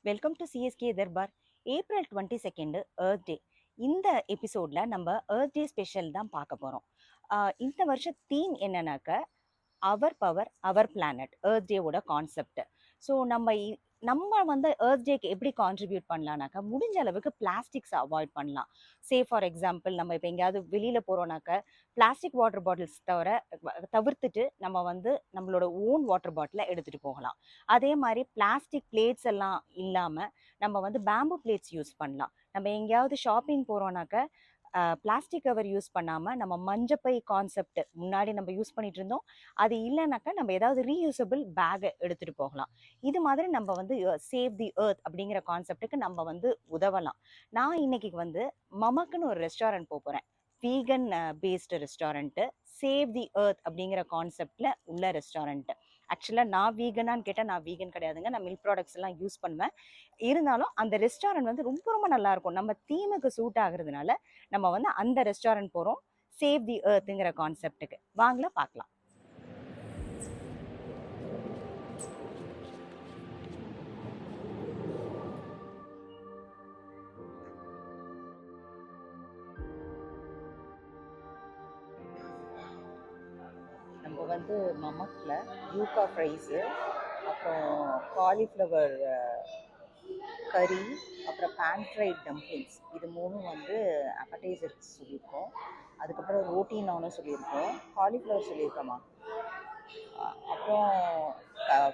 Welcome to CSK Darbar. April 22 earth டே. இந்த எபிசோட்ல நம்ம எர்த் டே ஸ்பெஷல் தான் பார்க்க போகிறோம். இந்த வருஷம் தீம் என்னன்னாக்க our power our planet, earth டேவோட கான்செப்ட். ஸோ நம்ம வந்து எர்த் டேக்கு எப்படி கான்ட்ரிபியூட் பண்ணலான்னாக்கா, முடிஞ்ச அளவுக்கு பிளாஸ்டிக்ஸை அவாய்ட் பண்ணலாம். ஃபார் எக்ஸாம்பிள், நம்ம இப்போ எங்கேயாவது வெளியில் போகிறோம்னாக்க பிளாஸ்டிக் வாட்டர் பாட்டில்ஸ் தவிர்த்துட்டு நம்ம வந்து நம்மளோட ஓன் வாட்டர் பாட்டிலை எடுத்துகிட்டு போகலாம். அதே மாதிரி பிளாஸ்டிக் பிளேட்ஸ் எல்லாம் இல்லாமல் நம்ம வந்து பேம்பு பிளேட்ஸ் யூஸ் பண்ணலாம். நம்ம எங்கேயாவது ஷாப்பிங் போகிறோம்னாக்க பிளாஸ்டிக் கவர் யூஸ் பண்ணாமல் நம்ம மஞ்சப்பை கான்செப்ட் முன்னாடி நம்ம யூஸ் பண்ணிட்டு இருந்தோம். அது இல்லைனாக்கா நம்ம ஏதாவது ரீயூசபிள் பேக்கை எடுத்துகிட்டு போகலாம். இது மாதிரி நம்ம வந்து சேவ் தி எர்த் அப்படிங்கிற கான்செப்டுக்கு நம்ம வந்து உதவலாம். நான் இன்னைக்கு வந்து மமக்குன்னு ஒரு ரெஸ்டாரண்ட் போகிறேன். Vegan based restaurant, save the earth அப்படிங்கிற கான்செப்டில் உள்ள ரெஸ்டாரண்ட்டு. ஆக்சுவலாக நான் வீகனான்னு கேட்டால் நான் வீகன் கிடையாதுங்க. நான் மில்க் ப்ராடக்ட்ஸ் எல்லாம் யூஸ் பண்ணுவேன். இருந்தாலும் அந்த ரெஸ்டாரண்ட் வந்து ரொம்ப ரொம்ப நல்லாயிருக்கும். நம்ம தீமுக்கு சூட் ஆகுறதுனால நம்ம வந்து அந்த ரெஸ்டாரண்ட் போகிறோம், சேவ் தி எர்த்துங்கிற கான்செப்டுக்கு. வாங்கல பார்க்கலாம். நம்ம வந்து மமக்கில் யூகா ஃப்ரைஸு, அப்புறம் காலிஃப்ளவர் கறி, அப்புறம் பேன் ஃப்ரைட் டம்ப்ளிங்ஸ், இது மூணும் வந்து அப்படைசர்ஸ் சொல்லியிருக்கோம். அதுக்கப்புறம் ரோட்டி நானும் சொல்லியிருக்கோம், காலிஃப்ளவர் சொல்லியிருக்கோமா, அப்புறம்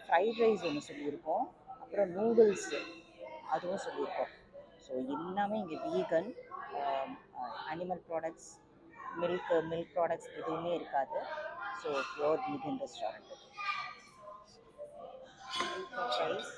ஃப்ரைட் ரைஸ் ஒன்று சொல்லியிருக்கோம், அப்புறம் நூடுல்ஸு அதுவும் சொல்லியிருக்கோம். ஸோ எல்லாமே இங்கே vegan, animal products, milk products எதுவுமே இருக்காது. So pure vegan restaurant. Fries,